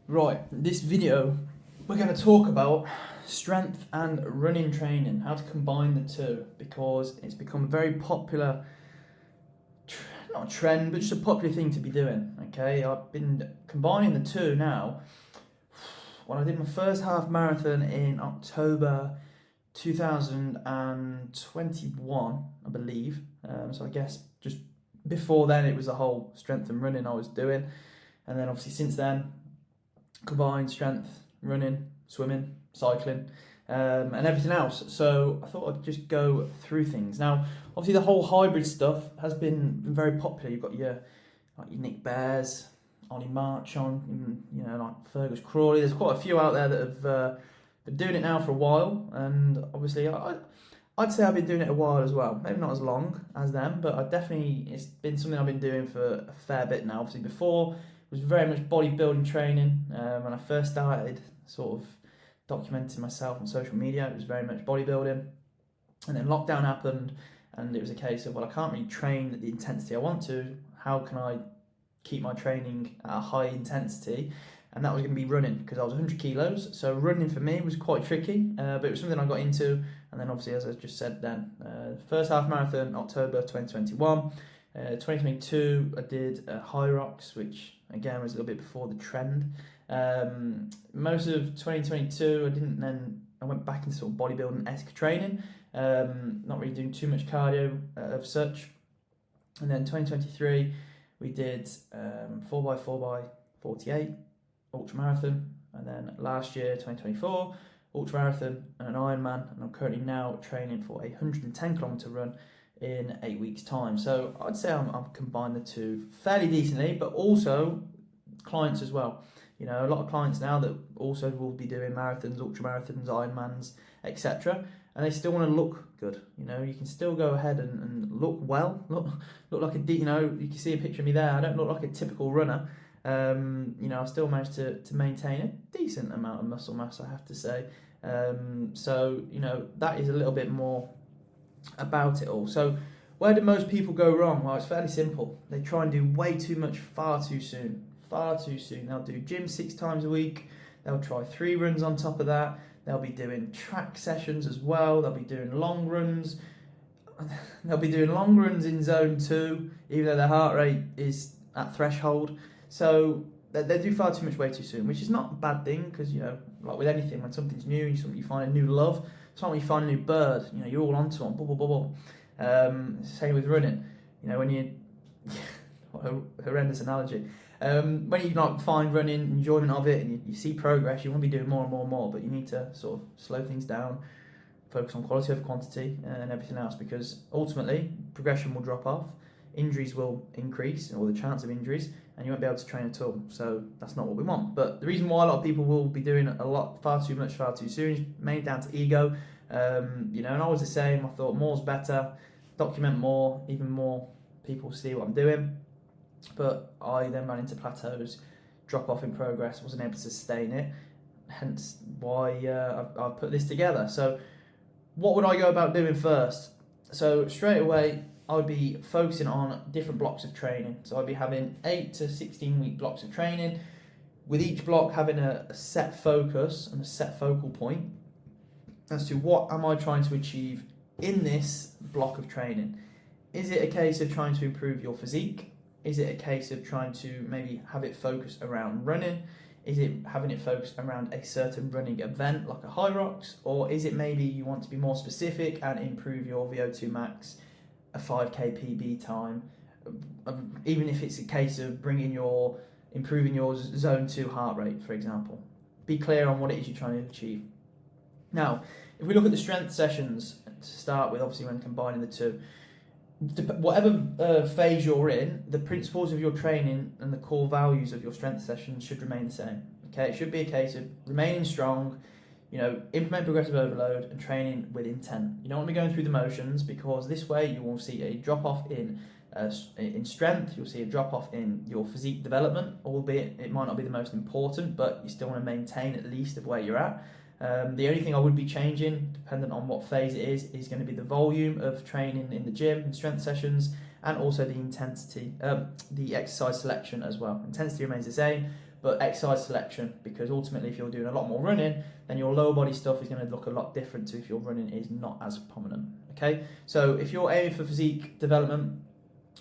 Right, this video we're going to talk about strength and running training, how to combine the two, because it's become a very popular, not a trend, but just a popular thing to be doing. Okay, I've been combining the two now. When I did my first half marathon in October 2021, I believe. So I guess just before then it was the whole strength and running I was doing, and then obviously since then combined strength, running, swimming, cycling, and everything else. So I thought I'd just go through things. Now, obviously, the whole hybrid stuff has been very popular. You've got your Nick Bears, Ollie Marchon, like Fergus Crawley. There's quite a few out there that have been doing it now for a while, and obviously, I'd say I've been doing it a while as well. Maybe not as long as them, but it's been something I've been doing for a fair bit now. Obviously, before was very much bodybuilding training. When I first started sort of documenting myself on social media, it was very much bodybuilding. And then lockdown happened, and it was a case of, well, I can't really train at the intensity I want to. How can I keep my training at a high intensity? And that was going to be running, because I was 100 kilos. So running for me was quite tricky, but it was something I got into. And then obviously, as I just said then, first half marathon, October 2021. 2022, I did Hyrox, which again was a little bit before the trend. Most of 2022, I went back into sort of bodybuilding-esque training, not really doing too much cardio of such. And then 2023, we did 4x4x48 ultra marathon, and then last year 2024 ultra marathon and an Ironman, and I'm currently now training for a 110 kilometer run in 8 weeks time. So I'd say I've combined the two fairly decently, but also clients as well. A lot of clients now that also will be doing marathons, ultra marathons, Ironmans, etc., and they still want to look good. You can still go ahead and look well, look like you can see a picture of me there. I don't look like a typical runner. I've still managed to maintain a decent amount of muscle mass, I have to say. So that is a little bit more about it all. So where do most people go wrong? Well, it's fairly simple. They try and do way too much far too soon. They'll do gym 6 times a week. They'll try 3 runs on top of that. They'll be doing track sessions as well. They'll be doing long runs. They'll be doing long runs in zone 2, even though their heart rate is at threshold. So they do far too much way too soon, which is not a bad thing, because like with anything, when something's new, you find a new love. It's like when you find a new bird, you're all onto them, bubble, bubble. Same with running. When you, what a horrendous analogy. When you find running, enjoyment of it, and you see progress, you want to be doing more and more and more, but you need to sort of slow things down, focus on quality over quantity and everything else, because ultimately progression will drop off, injuries will increase, or the chance of injuries, and you won't be able to train at all. So that's not what we want. But the reason why a lot of people will be doing far too much, far too soon is mainly down to ego. And I was the same. I thought more's better, document more, even more people see what I'm doing. But I then ran into plateaus, drop off in progress, wasn't able to sustain it. Hence why I've put this together. So what would I go about doing first? So straight away, I would be focusing on different blocks of training. So I'd be having 8 to 16 week blocks of training, with each block having a set focus and a set focal point as to what am I trying to achieve in this block of training. Is it a case of trying to improve your physique? Is it a case of trying to maybe have it focused around running? Is it having it focused around a certain running event like a Hyrox? Or is it maybe you want to be more specific and improve your VO2 max, a 5k PB time, even if it's a case of improving your zone 2 heart rate, for example. Be clear on what it is you're trying to achieve. Now, if we look at the strength sessions to start with, obviously when combining the two, whatever phase you're in, the principles of your training and the core values of your strength sessions should remain the same. Okay, it should be a case of remaining strong, implement progressive overload and training with intent. You don't want to be going through the motions, because this way you will see a drop off in strength. You'll see a drop off in your physique development, albeit it might not be the most important, but you still want to maintain at least of where you're at. The only thing I would be changing, dependent on what phase it is going to be the volume of training in the gym and strength sessions, and also the intensity, the exercise selection as well. Intensity remains the same, but exercise selection, because ultimately if you're doing a lot more running, then your lower body stuff is going to look a lot different to if your running is not as prominent. Okay, so if you're aiming for physique development,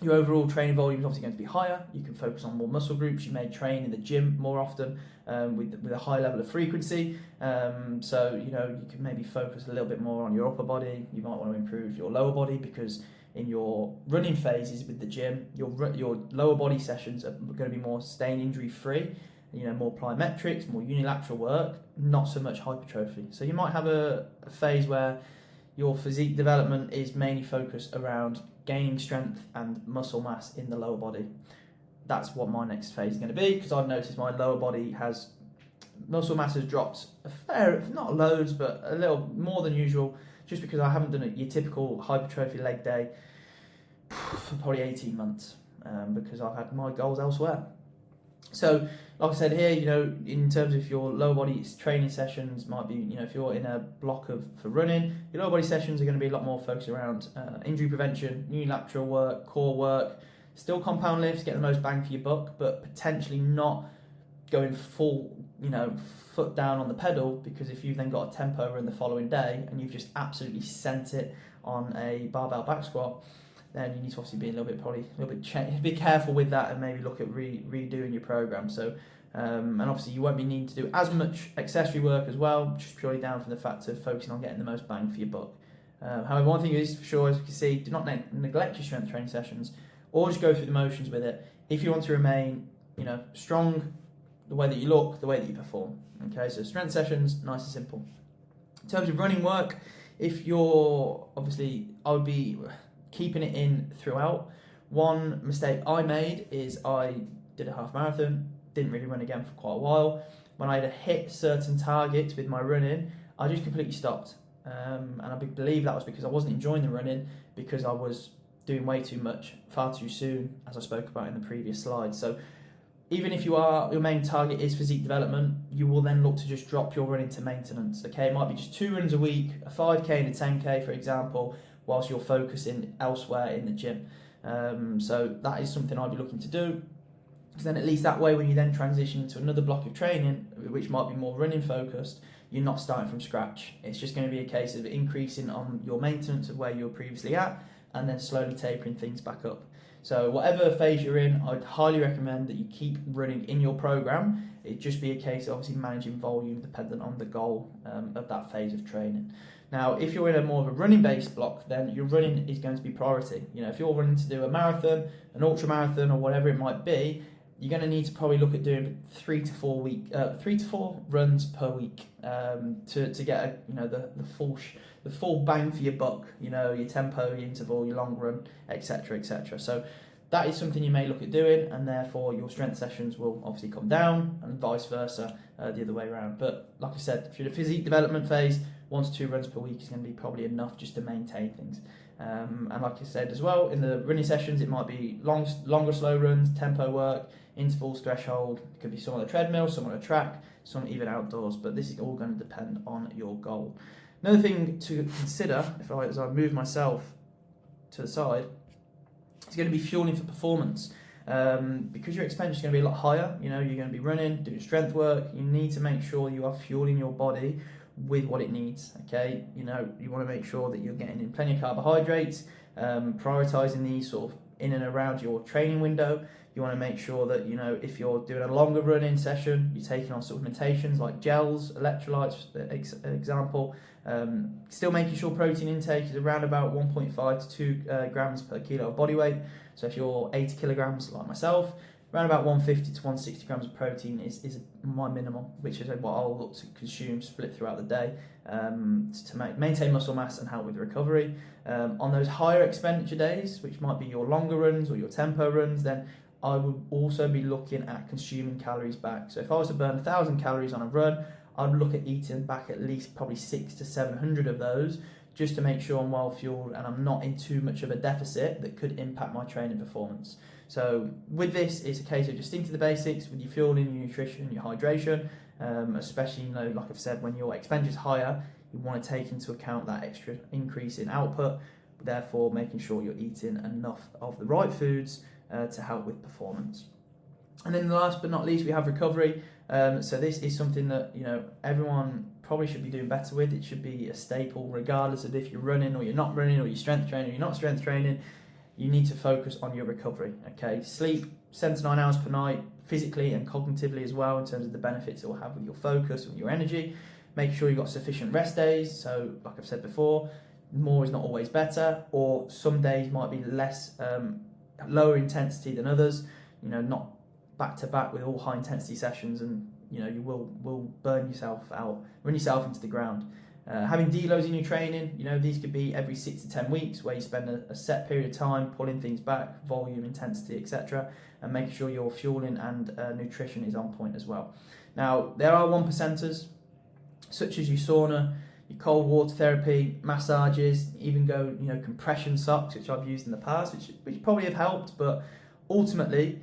your overall training volume is obviously going to be higher. You can focus on more muscle groups. You may train in the gym more often with a high level of frequency. So you can maybe focus a little bit more on your upper body. You might want to improve your lower body, because in your running phases with the gym, your lower body sessions are going to be more sustained injury free. More plyometrics, more unilateral work, not so much hypertrophy. So you might have a phase where your physique development is mainly focused around gaining strength and muscle mass in the lower body. That's what my next phase is going to be, because I've noticed my lower body muscle mass has dropped a fair, not loads, but a little more than usual, just because I haven't done your typical hypertrophy leg day for probably 18 months, because I've had my goals elsewhere. So, like I said here, in terms of your lower body training sessions, might be, if you're in a block for running, your lower body sessions are going to be a lot more focused around injury prevention, unilateral work, core work, still compound lifts, get the most bang for your buck, but potentially not going full, foot down on the pedal, because if you've then got a tempo run the following day and you've just absolutely sent it on a barbell back squat, then you need to obviously be a little bit be careful with that, and maybe look at redoing your program. So, and obviously you won't be needing to do as much accessory work as well, just purely down from the fact of focusing on getting the most bang for your buck. However, one thing is for sure, as you can see, do not neglect your strength training sessions, or just go through the motions with it if you want to remain, strong, the way that you look, the way that you perform. Okay, so strength sessions, nice and simple. In terms of running work, if you're I would be keeping it in throughout. One mistake I made is I did a half marathon, didn't really run again for quite a while. When I had hit certain targets with my running, I just completely stopped. And I believe that was because I wasn't enjoying the running, because I was doing way too much far too soon, as I spoke about in the previous slide. So even if your main target is physique development, you will then look to just drop your running to maintenance. Okay, it might be just 2 runs a week, a 5k and a 10k, for example, whilst you're focusing elsewhere in the gym. So that is something I'd be looking to do, because then at least that way, when you then transition into another block of training, which might be more running focused, you're not starting from scratch. It's just going to be a case of increasing on your maintenance of where you were previously at, and then slowly tapering things back up. So whatever phase you're in, I'd highly recommend that you keep running in your program. It'd just be a case of obviously managing volume dependent on the goal of that phase of training. Now, if you're in a more of a running-based block, then your running is going to be priority. If you're running to do a marathon, an ultra marathon, or whatever it might be, you're going to need to probably look at doing 3 to 4 runs per week to get the full bang for your buck. Your tempo, your interval, your long run, etc., etc. So that is something you may look at doing, and therefore your strength sessions will obviously come down, and vice versa the other way around. But like I said, if you're in a physique development phase, 1 to 2 runs per week is going to be probably enough just to maintain things. And like I said as well, in the running sessions, it might be longer slow runs, tempo work, intervals, threshold. It could be some on the treadmill, some on a track, some even outdoors, but this is all going to depend on your goal. Another thing to consider, as I move myself to the side, is going to be fueling for performance. Because your expenditure is going to be a lot higher, you're going to be running, doing strength work, you need to make sure you are fueling your body with what it needs. Okay, you want to make sure that you're getting in plenty of carbohydrates, prioritizing these sort of in and around your training window. You want to make sure that if you're doing a longer running session, you're taking on supplementations like gels, electrolytes, example. Still making sure protein intake is around about 1.5 to 2 grams per kilo of body weight. So if you're 80 kilograms like myself, around about 150 to 160 grams of protein is my minimum, which is what I'll look to consume split throughout the day to maintain muscle mass and help with recovery. On those higher expenditure days, which might be your longer runs or your tempo runs, then I would also be looking at consuming calories back. So if I was to burn 1,000 calories on a run, I'd look at eating back at least probably 600 to 700 of those, just to make sure I'm well fueled and I'm not in too much of a deficit that could impact my training performance. So with this, it's a case of just sticking to the basics with your fueling, your nutrition, your hydration, especially, like I've said, when your expenditure is higher, you want to take into account that extra increase in output, therefore making sure you're eating enough of the right foods to help with performance. And then last but not least, we have recovery. So this is something that, you know, everyone probably should be doing better with. It should be a staple, regardless of if you're running or you're not running, or you're strength training or you're not strength training. You need to focus on your recovery. Okay, sleep 7 to 9 hours per night, physically and cognitively as well, in terms of the benefits it will have with your focus and your energy. Make sure you've got sufficient rest days. So, like I've said before, more is not always better, or some days might be less, lower intensity than others. You know, not back to back with all high intensity sessions, and you know, you will burn yourself out, run yourself into the ground. Having deloads in your training, you know, these could be every 6 to 10 weeks, where you spend a set period of time pulling things back, volume, intensity, etc., and making sure your fueling and nutrition is on point as well. Now, there are 1%ers, such as your sauna, your cold water therapy, massages, even go, you know, compression socks, which I've used in the past, which probably have helped, but ultimately,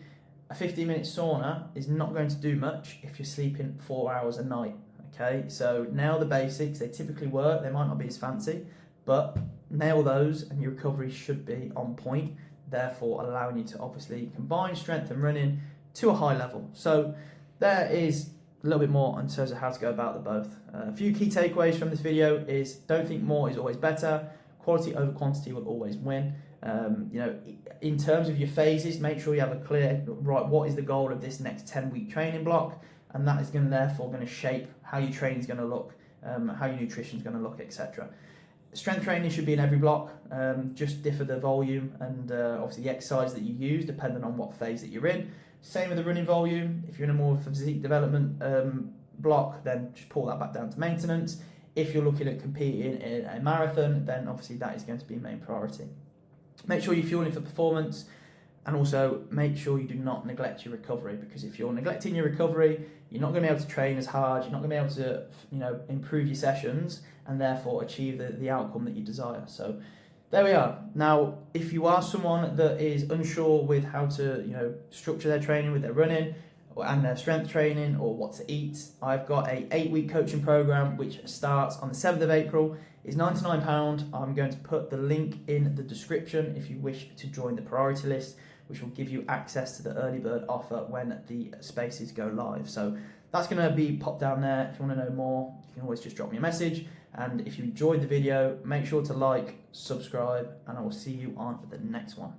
a 15-minute sauna is not going to do much if you're sleeping 4 hours a night. Okay, so nail the basics. They typically work. They might not be as fancy, but nail those and your recovery should be on point, therefore allowing you to obviously combine strength and running to a high level. So there is a little bit more in terms of how to go about the both. A few key takeaways from this video is, don't think more is always better. Quality over quantity will always win. You know, in terms of your phases, make sure you have a clear, right, what is the goal of this next 10-week training block, and that is therefore going to shape how your training is going to look, how your nutrition is going to look, etc. Strength training should be in every block, just differ the volume and obviously the exercise that you use depending on what phase that you're in. Same with the running volume. If you're in a more physique development block, then just pull that back down to maintenance. If you're looking at competing in a marathon, then obviously that is going to be a main priority. Make sure you're fueling for performance, and also make sure you do not neglect your recovery, because if you're neglecting your recovery, you're not going to be able to train as hard, you're not going to be able to, you know, improve your sessions and therefore achieve the outcome that you desire. So there we are. Now, if you are someone that is unsure with how to, you know, structure their training with their running and their strength training, or what to eat, I've got a 8-week coaching program which starts on the 7th of April. It's £99. I'm going to put the link in the description if you wish to join the priority list, which will give you access to the early bird offer when the spaces go live. So that's going to be popped down there. If you want to know more, you can always just drop me a message. And if you enjoyed the video, make sure to like, subscribe, and I will see you on the next one.